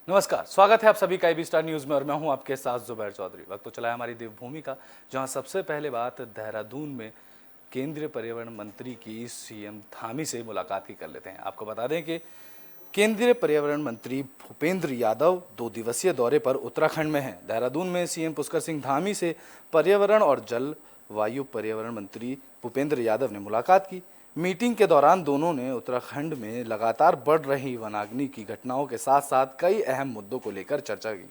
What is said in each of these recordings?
नमस्कार, स्वागत है आप सभी का IB स्टार न्यूज में और मैं हूं आपके साथ जुबैर चौधरी। वक्त तो चला है हमारी देवभूमि का, जहां सबसे पहले बात देहरादून में केंद्रीय पर्यावरण मंत्री की सीएम धामी से मुलाकात की कर लेते हैं। आपको बता दें कि केंद्रीय पर्यावरण मंत्री भूपेंद्र यादव 2 दिवसीय दौरे पर उत्तराखंड में हैं। देहरादून में सीएम पुष्कर सिंह धामी से पर्यावरण और जलवायु पर्यावरण मंत्री भूपेंद्र यादव ने मुलाकात की। मीटिंग के दौरान दोनों ने उत्तराखंड में लगातार बढ़ रही वनाग्नि की घटनाओं के साथ साथ कई अहम मुद्दों को लेकर चर्चा की।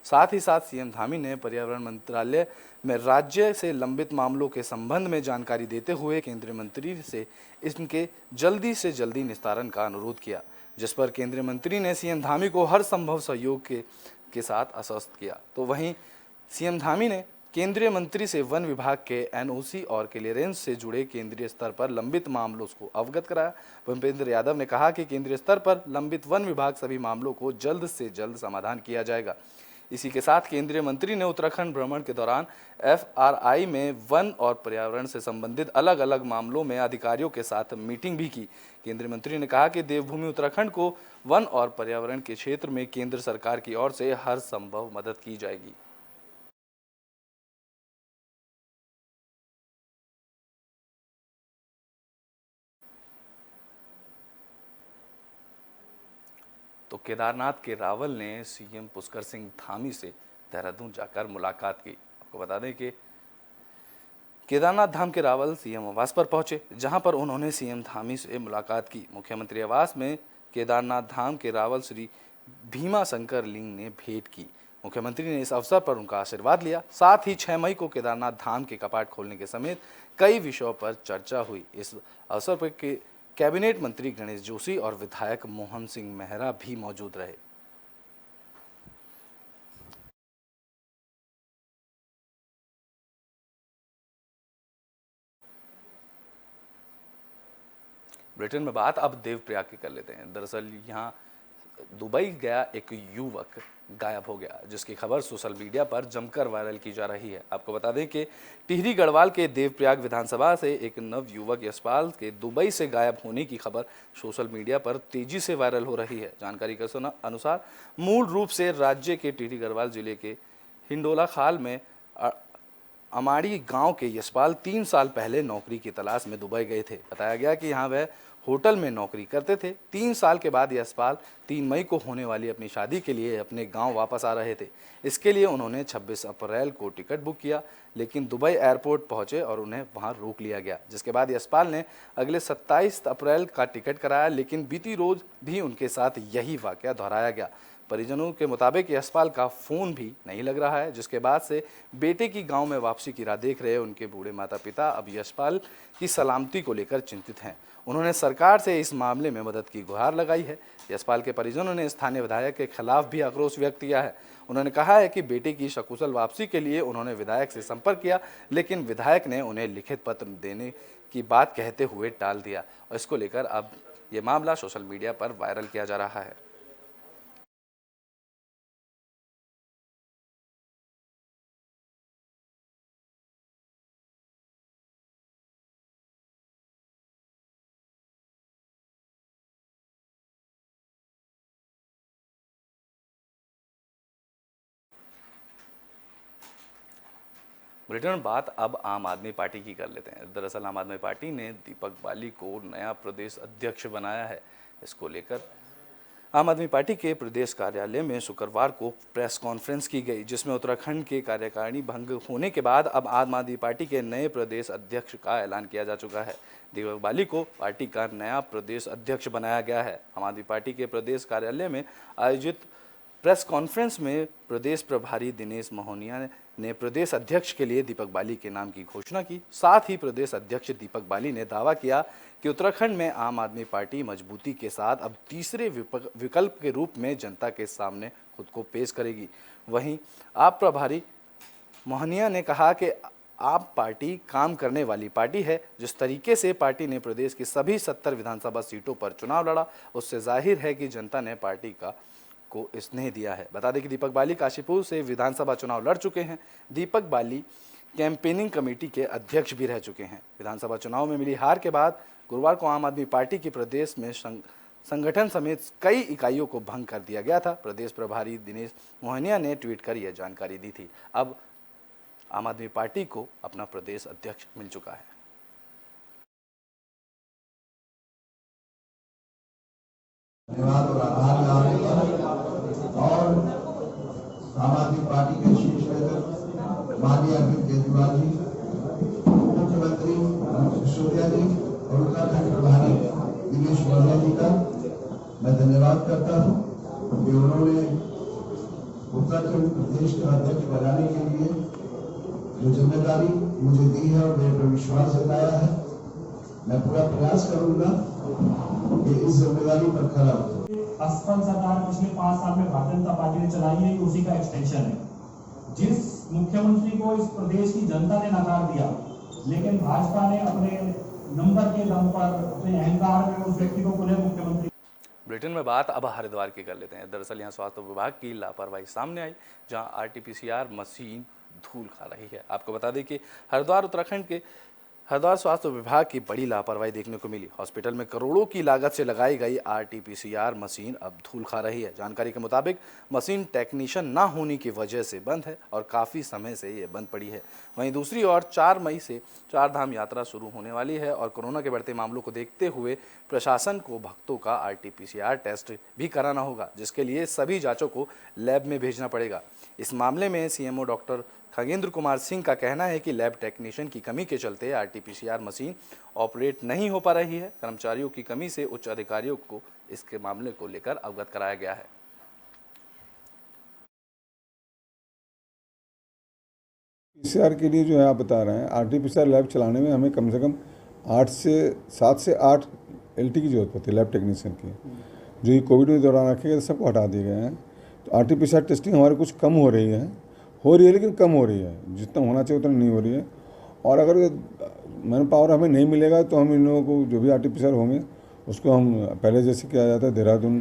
साथ ही साथ सीएम धामी ने पर्यावरण मंत्रालय में राज्य से लंबित मामलों के संबंध में जानकारी देते हुए केंद्रीय मंत्री से इनके जल्दी से जल्दी निस्तारण का अनुरोध किया, जिस पर केंद्रीय मंत्री ने सीएम धामी को हर संभव सहयोग के साथ आश्वस्त किया। तो वहीं सीएम धामी ने केंद्रीय मंत्री से वन विभाग के NOC और क्लियरेंस से जुड़े केंद्रीय स्तर पर लंबित मामलों को अवगत कराया। भूपेंद्र यादव ने कहा कि केंद्रीय स्तर पर लंबित वन विभाग सभी मामलों को जल्द से जल्द समाधान किया जाएगा। इसी के साथ केंद्रीय मंत्री ने उत्तराखंड भ्रमण के दौरान FRI में वन और पर्यावरण से संबंधित अलग अलग मामलों में अधिकारियों के साथ मीटिंग भी की। केंद्रीय मंत्री ने कहा कि देवभूमि उत्तराखंड को वन और पर्यावरण के क्षेत्र में केंद्र सरकार की ओर से हर संभव मदद की जाएगी। तो केदारनाथ के रावल ने सीएम पुष्कर सिंह धामी से देहरादून जाकर मुलाकात की। आपको बता दें कि केदारनाथ धाम के रावल सीएम आवास पर पहुंचे, जहां पर उन्होंने सीएम धामी से मुलाकात की। मुख्यमंत्री आवास में केदारनाथ धाम के रावल श्री भीमा शंकर लिंग ने भेंट की। मुख्यमंत्री ने इस अवसर पर उनका आशीर्वाद लिया। साथ ही 6 मई को केदारनाथ धाम के कपाट खोलने के समेत कई विषयों पर चर्चा हुई। इस अवसर पर कैबिनेट मंत्री गणेश जोशी और विधायक मोहन सिंह मेहरा भी मौजूद रहे। ब्रिटेन में बात अब देवप्रयाग की कर लेते हैं। दरअसल यहाँ दुबई गया एक युवक गायब हो गया, जिसकी खबर सोशल मीडिया पर जमकर वायरल की जा रही है। आपको बता दें कि टिहरी गढ़वाल के देवप्रयाग विधानसभा से एक नव युवक यशपाल के दुबई से गायब होने की खबर सोशल मीडिया पर तेजी से वायरल हो रही है। जानकारी के अनुसार मूल रूप से राज्य के टिहरी गढ़वाल जिले के हिंडोला खाल में अमाड़ी गांव के यशपाल 3 साल पहले नौकरी की तलाश में दुबई गए थे। बताया गया कि यहाँ वह होटल में नौकरी करते थे। 3 साल के बाद यशपाल 3 मई को होने वाली अपनी शादी के लिए अपने गांव वापस आ रहे थे। इसके लिए उन्होंने 26 अप्रैल को टिकट बुक किया, लेकिन दुबई एयरपोर्ट पहुंचे और उन्हें वहां रोक लिया गया, जिसके बाद यशपाल ने अगले 27 अप्रैल का टिकट कराया, लेकिन बीती रोज भी उनके साथ यही वाकया दोहराया गया। परिजनों के मुताबिक यशपाल का फ़ोन भी नहीं लग रहा है, जिसके बाद से बेटे की गांव में वापसी की राह देख रहे उनके बूढ़े माता पिता अब यशपाल की सलामती को लेकर चिंतित हैं। उन्होंने सरकार से इस मामले में मदद की गुहार लगाई है। यशपाल के परिजनों ने स्थानीय विधायक के खिलाफ भी आक्रोश व्यक्त किया है। उन्होंने कहा है कि बेटे की सकुशल वापसी के लिए उन्होंने विधायक से संपर्क किया, लेकिन विधायक ने उन्हें लिखित पत्र देने की बात कहते हुए टाल दिया और इसको लेकर अब ये मामला सोशल मीडिया पर वायरल किया जा रहा है। ब्रिटेन में बात अब आम आदमी पार्टी की कर लेते हैं। दरअसल आम आदमी पार्टी ने दीपक बाली को नया प्रदेश अध्यक्ष बनाया है। इसको लेकर आम आदमी पार्टी के प्रदेश कार्यालय में शुक्रवार को प्रेस कॉन्फ्रेंस की गई, जिसमें उत्तराखंड के कार्यकारिणी भंग होने के बाद अब आम आदमी पार्टी के नए प्रदेश अध्यक्ष का ऐलान किया जा चुका है। दीपक बाली को पार्टी का नया प्रदेश अध्यक्ष बनाया गया है। आम आदमी पार्टी के प्रदेश कार्यालय में आयोजित प्रेस कॉन्फ्रेंस में प्रदेश प्रभारी दिनेश मोहनिया ने प्रदेश अध्यक्ष के लिए दीपक बाली के नाम की घोषणा की। साथ ही प्रदेश अध्यक्ष दीपक बाली ने दावा किया कि उत्तराखंड में आम आदमी पार्टी मजबूती के साथ अब तीसरे विकल्प के रूप में जनता के सामने खुद को पेश करेगी। वहीं आप प्रभारी मोहनिया ने कहा कि आप पार्टी काम करने वाली पार्टी है। जिस तरीके से पार्टी ने प्रदेश की सभी 70 विधानसभा सीटों पर चुनाव लड़ा, उससे जाहिर है कि जनता ने पार्टी को स्नेह दिया है। बता दें कि दीपक बाली काशीपुर से विधानसभा चुनाव लड़ चुके हैं। दीपक बाली कैंपेनिंग कमेटी के अध्यक्ष भी रह चुके हैं। विधानसभा चुनाव में मिली हार के बाद गुरुवार को आम आदमी पार्टी की प्रदेश में संगठन समेत कई इकाइयों को भंग कर दिया गया था। प्रदेश प्रभारी दिनेश मोहनिया ने ट्वीट कर यह जानकारी दी थी। अब आम आदमी पार्टी को अपना प्रदेश अध्यक्ष मिल चुका है। धन्यवाद और आभार और आम आदमी पार्टी के शीर्ष नेता माननीय अरविंद केजरीवाल जी, मुख्यमंत्री सिसोदिया जी और उत्तराखंड प्रभारी दिनेश मोहनिया जी का मैं धन्यवाद करता हूं कि उन्होंने उत्तराखंड प्रदेश का अध्यक्ष बनाने के लिए जो जिम्मेदारी मुझे दी है और मेरे पर विश्वास जताया है। मैं पूरा प्रयास करूंगा कि इस जिम्मेदारी पर खरा हो। असफल सरकार पिछले 5 साल में भारतीय जनता पार्टी ने चलाई है, उसी का एक्सटेंशन है। जिस मुख्यमंत्री को इस प्रदेश की जनता ने नकार दिया, लेकिन भाजपा ने अपने नंबर के दम पर, अपने अहंकार में उस व्यक्ति को पुनः मुख्यमंत्री। बुलेटिन में बात अब हरिद्वार की कर लेते हैं। दरअसल यहाँ स्वास्थ्य विभाग की लापरवाही सामने आई, जहां RT-PCR मशीन धूल खा रही है। आपको बता दें कि हरिद्वार स्वास्थ्य विभाग की बड़ी लापरवाही देखने को मिली। हॉस्पिटल में करोड़ों की लागत से लगाई गई RT-PCR मशीन अब धूल खा रही है। जानकारी के मुताबिक मशीन टेक्नीशियन ना होने की वजह से बंद है और काफ़ी समय से ये बंद पड़ी है। वहीं दूसरी ओर 4 मई से 4 धाम यात्रा शुरू होने वाली है और कोरोना के बढ़ते मामलों को देखते हुए प्रशासन को भक्तों का RT-PCR टेस्ट भी कराना होगा, जिसके लिए सभी जाँचों को लैब में भेजना पड़ेगा। इस मामले में CMO डॉक्टर खगेंद्र कुमार सिंह का कहना है कि लैब टेक्नीशियन की कमी के चलते RT-PCR मशीन ऑपरेट नहीं हो पा रही है। कर्मचारियों की कमी से उच्च अधिकारियों को इसके मामले को लेकर अवगत कराया गया है। PCR के लिए जो है आप बता रहे हैं, RT-PCR लैब चलाने में हमें कम से कम 7 से 8 LT की जरूरत पड़ती है, लैब टेक्नीशियन की, जो ये कोविड के दौरान रखे गए सबको हटा दिए गए हैं। तो RT-PCR टेस्टिंग हमारे कुछ कम हो रही है लेकिन कम हो रही है, जितना होना चाहिए उतना नहीं हो रही है। और अगर मैन पावर हमें नहीं मिलेगा तो हम इन लोगों को जो भी RT-PCR होंगे उसको हम पहले जैसे किया जाता है देहरादून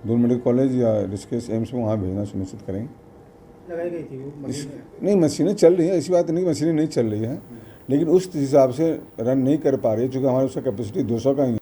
मेडिकल कॉलेज या ऋषिकेश एम्स में वहाँ भेजना सुनिश्चित करेंगे। लगाई गई थी नहीं, मशीनें चल रही हैं, ऐसी बात नहीं मशीनें नहीं चल रही हैं, लेकिन उस हिसाब से रन नहीं कर पा रही है, चूँकि हमारे उसका कैपेसिटी 200 का ही है।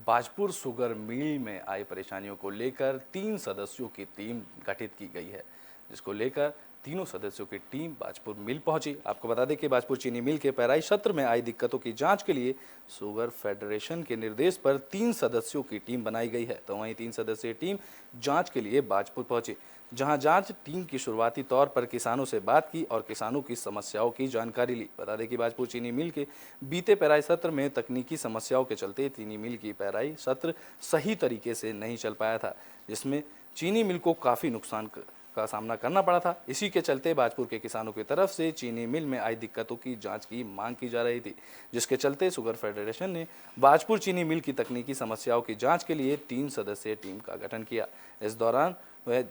बाजपुर शुगर मिल में आई परेशानियों को लेकर 3 सदस्यों की टीम गठित की गई है, जिसको लेकर तीनों सदस्यों की टीम बाजपुर मिल पहुंची। आपको बता दें कि बाजपुर चीनी मिल के पेराई सत्र में आई दिक्कतों की जांच के लिए शुगर फेडरेशन के निर्देश पर 3 सदस्यों की टीम बनाई गई है। तो वहीं 3 सदस्यीय टीम जांच के लिए बाजपुर पहुंची, जहां जांच टीम की शुरुआती तौर पर किसानों से बात की और किसानों की समस्याओं की जानकारी ली। बता दें कि बाजपुर चीनी मिल के बीते पेराई सत्र में तकनीकी समस्याओं के चलते चीनी मिल की पेराई सत्र सही तरीके से नहीं चल पाया था, जिसमें चीनी मिल को काफ़ी नुकसान का सामना करना पड़ा था। इसी के चलते बाजपुर के किसानों की तरफ से चीनी मिल में आई दिक्कतों की जांच की मांग की जा रही थी, जिसके चलते शुगर फेडरेशन ने बाजपुर चीनी मिल की तकनीकी समस्याओं की जांच के लिए 3 सदस्यीय टीम का गठन किया। इस दौरान वह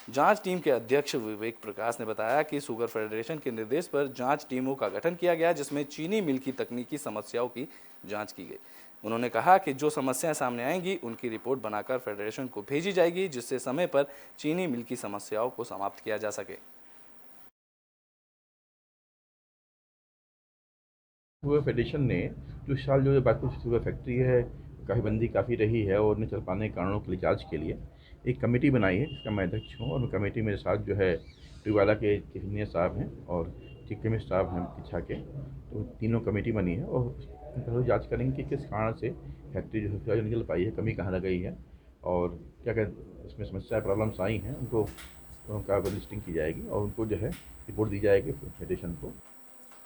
जांच टीम के अध्यक्ष विवेक प्रकाश ने बताया कि शुगर फेडरेशन के निर्देश पर जांच टीमों का गठन किया गया, जिसमें चीनी मिल की तकनीकी समस्याओं की जांच की गई। उन्होंने कहा कि जो समस्याएं सामने आएंगी उनकी रिपोर्ट बनाकर फेडरेशन को भेजी जाएगी, जिससे समय पर चीनी मिल की समस्याओं को समाप्त किया जा सके। शुगर फेडरेशन ने जो इस साल जो बाजपुर शुगर फैक्ट्री है काफ़ी बंदी काफ़ी रही है और न चल पाने के कारणों के लिए जांच के लिए एक कमेटी बनाई है, जिसका मैं अध्यक्ष हूँ। और कमेटी मेरे साथ जो है ट्यूवाला के इंजीनियर साहब हैं और चीफ केमिस्ट साहब हैं पीछा के, तो तीनों कमेटी बनी है और जांच करेंगे कि किस कारण से फैक्ट्री जो है निकल पाई है, कमी कहाँ लगाई है और क्या क्या इसमें समस्या प्रॉब्लम्स आई हैं, उनका लिस्टिंग की जाएगी और उनको जो है रिपोर्ट दी जाएगी फेडरेशन को।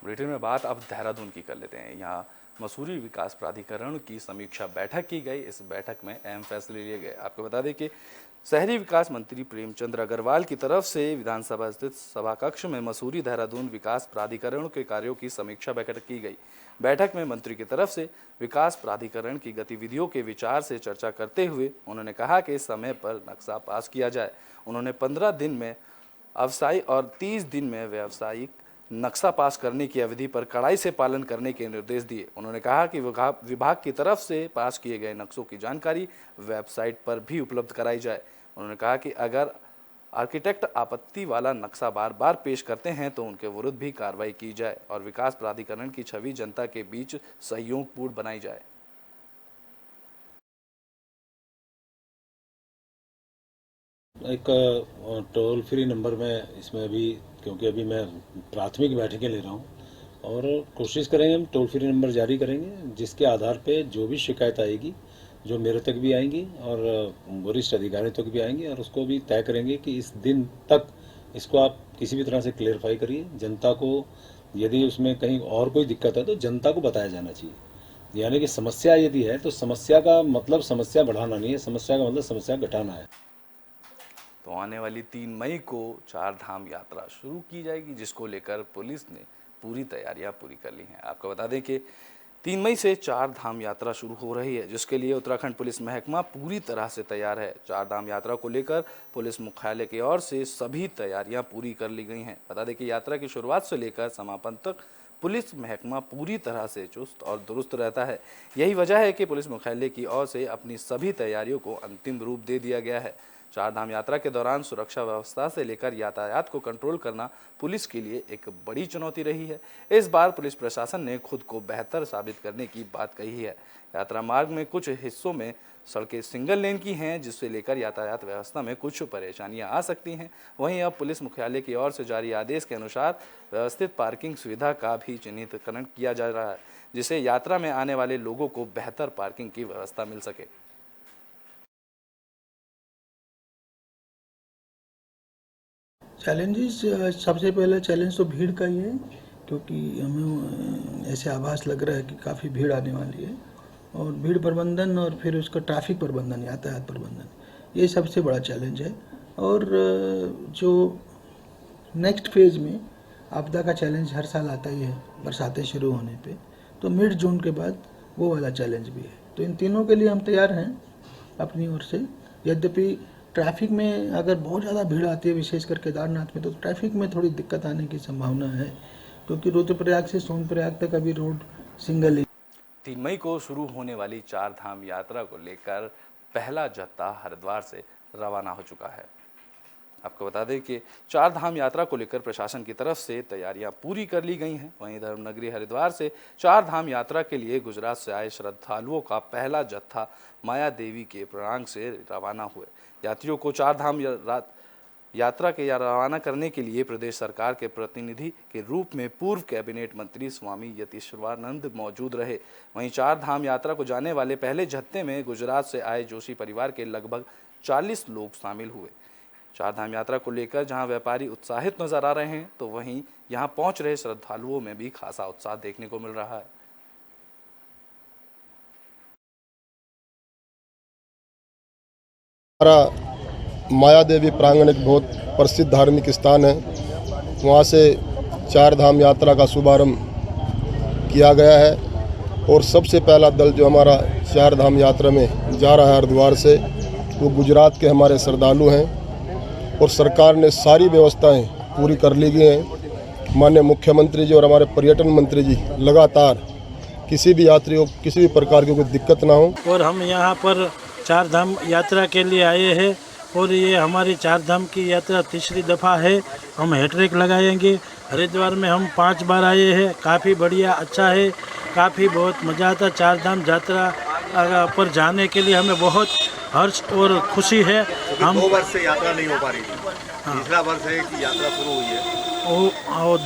बुलेटिन में बात अब देहरादून की कर लेते हैं। यहाँ मसूरी विकास प्राधिकरण की समीक्षा बैठक की गई। इस बैठक में अहम फैसले लिए गए। आपको बता दें कि शहरी विकास मंत्री प्रेमचंद्र अग्रवाल की तरफ से विधानसभा स्थित सभा कक्ष में मसूरी देहरादून विकास प्राधिकरण के कार्यों की समीक्षा बैठक की गई। बैठक में मंत्री की तरफ से विकास प्राधिकरण की गतिविधियों के विचार से चर्चा करते हुए उन्होंने कहा कि समय पर नक्शा पास किया जाए। उन्होंने 15 दिन में अस्थायी और 30 दिन में व्यावसायिक नक्शा पास करने की अवधि पर कड़ाई से पालन करने के निर्देश दिए। उन्होंने कहा कि विभाग की तरफ से पास किए गए नक्शों की जानकारी वेबसाइट पर भी उपलब्ध कराई जाए। उन्होंने कहा कि अगर आर्किटेक्ट आपत्ति वाला नक्शा बार बार पेश करते हैं तो उनके विरुद्ध भी कार्रवाई की जाए और विकास प्राधिकरण की छवि जनता के बीच सहयोगपूर्ण बनाई जाए। एक टोल फ्री नंबर में इसमें अभी, क्योंकि अभी मैं प्राथमिक बैठकें ले रहा हूँ और कोशिश करेंगे, हम टोल फ्री नंबर जारी करेंगे जिसके आधार पे जो भी शिकायत आएगी, जो मेरे तक भी आएंगी और वरिष्ठ अधिकारियों तक भी आएंगी, और उसको भी तय करेंगे कि इस दिन तक इसको आप किसी भी तरह से क्लियरफाई करिए। जनता को यदि उसमें कहीं और कोई दिक्कत है तो जनता को बताया जाना चाहिए। यानी कि समस्या यदि है तो समस्या का मतलब समस्या बढ़ाना नहीं है, समस्या का मतलब समस्या घटाना है। तो आने वाली 3 मई को 4 धाम यात्रा शुरू की जाएगी, जिसको लेकर पुलिस ने पूरी तैयारियां पूरी कर ली हैं। आपको बता दें कि 3 मई से 4 धाम यात्रा शुरू हो रही है, जिसके लिए उत्तराखंड पुलिस महकमा पूरी तरह से तैयार है। 4 धाम यात्रा को लेकर पुलिस मुख्यालय की ओर से सभी तैयारियां पूरी कर ली गई हैं। बता दें कि यात्रा की शुरुआत से लेकर समापन तक पुलिस महकमा पूरी तरह से चुस्त और दुरुस्त रहता है। यही वजह है कि पुलिस मुख्यालय की ओर से अपनी सभी तैयारियों को अंतिम रूप दे दिया गया है। 4 धाम यात्रा के दौरान सुरक्षा व्यवस्था से लेकर यातायात को कंट्रोल करना पुलिस के लिए एक बड़ी चुनौती रही है। इस बार पुलिस प्रशासन ने खुद को बेहतर साबित करने की बात कही है। यात्रा मार्ग में कुछ हिस्सों में सड़कें सिंगल लेन की हैं, जिससे लेकर यातायात व्यवस्था में कुछ परेशानियां आ सकती हैं। वहीं अब पुलिस मुख्यालय की ओर से जारी आदेश के अनुसार व्यवस्थित पार्किंग सुविधा का भी चिन्हितकरण किया जा रहा है, जिससे यात्रा में आने वाले लोगों को बेहतर पार्किंग की व्यवस्था मिल सके। चैलेंजेस, सबसे पहला चैलेंज तो भीड़ का ही है, क्योंकि हमें ऐसे आभास लग रहा है कि काफ़ी भीड़ आने वाली है, और भीड़ प्रबंधन और फिर उसका ट्रैफिक प्रबंधन, यातायात प्रबंधन, ये सबसे बड़ा चैलेंज है। और जो नेक्स्ट फेज में आपदा का चैलेंज हर साल आता ही है बरसातें शुरू होने पे, तो मिड जून के बाद वो वाला चैलेंज भी है। तो इन तीनों के लिए हम तैयार हैं अपनी ओर से। यद्यपि ट्रैफिक में अगर बहुत ज़्यादा भीड़ आती है, विशेषकर केदारनाथ में, तो ट्रैफिक में थोड़ी दिक्कत आने की संभावना है, क्योंकि रुद्रप्रयाग से सोनप्रयाग तक अभी रोड सिंगल ही। 3 मई को शुरू होने वाली 4 धाम यात्रा को लेकर पहला जत्था हरिद्वार से रवाना हो चुका है। आपको बता दें कि 4 धाम यात्रा को लेकर प्रशासन की तरफ से तैयारियां पूरी कर ली गई हैं। वहीं धर्मनगरी हरिद्वार से 4 धाम यात्रा के लिए गुजरात से आए श्रद्धालुओं का पहला जत्था माया देवी के प्रयाग से रवाना हुए। यात्रियों को 4 धाम यात्रा के रवाना करने के लिए प्रदेश सरकार के प्रतिनिधि के रूप में पूर्व कैबिनेट मंत्री स्वामी यतीश्वरानंद मौजूद रहे। वहीं 4 धाम यात्रा को जाने वाले पहले जत्थे में गुजरात से आए जोशी परिवार के लगभग 40 लोग शामिल हुए। 4 धाम यात्रा को लेकर जहां व्यापारी उत्साहित नजर आ रहे हैं, तो वहीं यहां पहुंच रहे श्रद्धालुओं में भी खासा उत्साह देखने को मिल रहा है। हमारा माया देवी प्रांगण एक बहुत प्रसिद्ध धार्मिक स्थान है। वहाँ से 4 धाम यात्रा का शुभारंभ किया गया है, और सबसे पहला दल जो हमारा 4 धाम यात्रा में जा रहा है हरिद्वार से, वो गुजरात के हमारे श्रद्धालु हैं, और सरकार ने सारी व्यवस्थाएं पूरी कर ली गई हैं। माननीय मुख्यमंत्री जी और हमारे पर्यटन मंत्री जी लगातार किसी भी यात्री को किसी भी प्रकार की कोई दिक्कत ना हो। और हम यहाँ पर 4 धाम यात्रा के लिए आए हैं, और ये हमारी 4 धाम की यात्रा तीसरी दफ़ा है। हम हैट्रिक लगाएंगे। हरिद्वार में हम 5 बार आए हैं, काफ़ी बढ़िया, अच्छा है, काफ़ी बहुत मज़ा आता। 4 धाम यात्रा पर जाने के लिए हमें बहुत हर्ष और खुशी है। हम 2 वर्ष से यात्रा नहीं हो पा रही थी, तीसरा वर्ष है कि यात्रा शुरू हुई है। और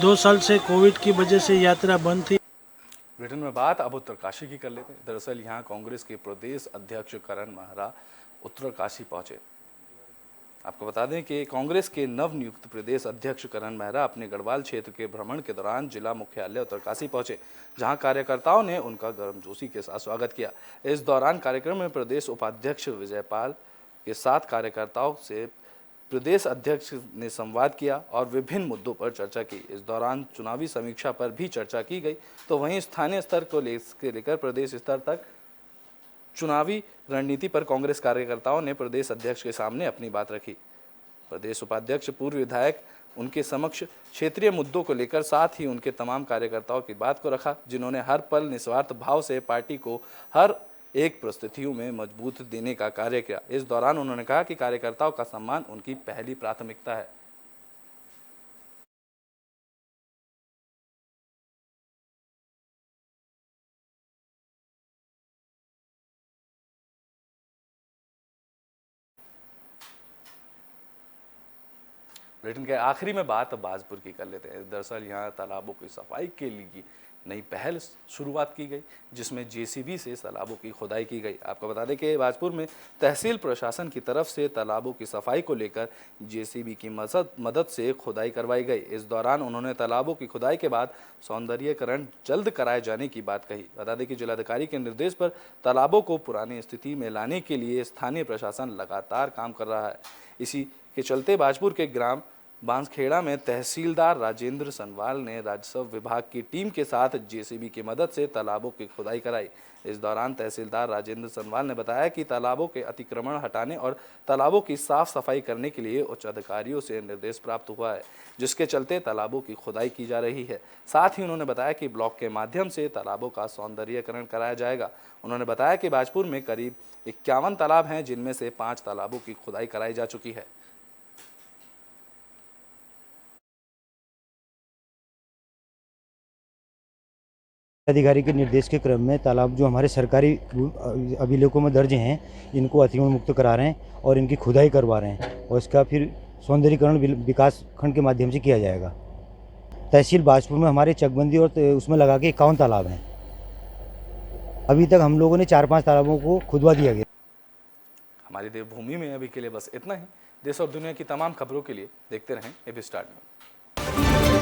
2 साल से कोविड की वजह से यात्रा बंद थी। ब्रिटेन में बात अब उत्तरकाशी की कर लेते हैं। दरअसल यहाँ कांग्रेस के प्रदेश अध्यक्ष करण मेहरा उत्तरकाशी पहुंचे। आपको बता दें कि कांग्रेस के नवनियुक्त प्रदेश अध्यक्ष करण मेहरा अपने गढ़वाल क्षेत्र के भ्रमण के दौरान जिला मुख्यालय उत्तरकाशी पहुंचे, जहां कार्यकर्ताओं ने उनका गर्मजोशी के साथ स्वागत किया। इस दौरान कार्यक्रम में प्रदेश उपाध्यक्ष विजयपाल के साथ कार्यकर्ताओं से प्रदेश अध्यक्ष ने संवाद किया और विभिन्न मुद्दों पर चर्चा की। इस दौरान चुनावी समीक्षा पर भी चर्चा की गई। तो वहीं स्थानीय स्तर को लेकर प्रदेश स्तर तक चुनावी रणनीति पर कांग्रेस कार्यकर्ताओं ने प्रदेश अध्यक्ष के सामने अपनी बात रखी। प्रदेश उपाध्यक्ष पूर्व विधायक उनके समक्ष क्षेत्रीय मुद्दों को लेकर साथ ही उनके तमाम कार्यकर्ताओं की बात को रखा, जिन्होंने हर पल निस्वार्थ भाव से पार्टी को हर एक परिस्थितियों में मजबूत देने का कार्य किया। इस दौरान उन्होंने कहा कि कार्यकर्ताओं का सम्मान उनकी पहली प्राथमिकता है। बुलेटिन के आखिरी में बात बाजपुर की कर लेते हैं। दरअसल यहाँ तालाबों की सफाई के लिए नई पहल शुरुआत की गई, जिसमें जेसीबी से तालाबों की खुदाई की गई। आपको बता दें कि बाजपुर में तहसील प्रशासन की तरफ से तालाबों की सफाई को लेकर जेसीबी की मदद से खुदाई करवाई गई। इस दौरान उन्होंने तालाबों की खुदाई के बाद सौंदर्यीकरण जल्द कराए जाने की बात कही। बता दें कि जिलाधिकारी के निर्देश पर तालाबों को पुरानी स्थिति में लाने के लिए स्थानीय प्रशासन लगातार काम कर रहा है। इसी के चलते बाजपुर के ग्राम बांसखेड़ा में तहसीलदार राजेंद्र सनवाल ने राजस्व विभाग की टीम के साथ जेसीबी की मदद से तालाबों की खुदाई कराई। इस दौरान तहसीलदार राजेंद्र सनवाल ने बताया कि तालाबों के अतिक्रमण हटाने और तालाबों की साफ सफाई करने के लिए उच्च अधिकारियों से निर्देश प्राप्त हुआ है, जिसके चलते तालाबों की खुदाई की जा रही है। साथ ही उन्होंने बताया कि ब्लॉक के माध्यम से तालाबों का सौंदर्यीकरण कराया जाएगा। उन्होंने बताया कि बाजपुर में करीब 51 तालाब हैं, जिनमें से 5 तालाबों की खुदाई कराई जा चुकी है। अधिकारी के निर्देश के क्रम में तालाब जो हमारे सरकारी अभिलेखों में दर्ज हैं, इनको अतिक्रमण मुक्त करा रहे हैं और इनकी खुदाई करवा रहे हैं और इसका फिर सौंदर्यीकरण विकास खंड के माध्यम से किया जाएगा। तहसील बाजपुर में हमारे चकबंदी और उसमें लगा के 51 तालाब हैं। अभी तक हम लोगों ने 4-5 तालाबों को खुदवा दिया गया। हमारी देवभूमि में अभी के लिए बस इतना ही। देश और दुनिया की तमाम खबरों के लिए देखते रहें एबी स्टार न्यूज़।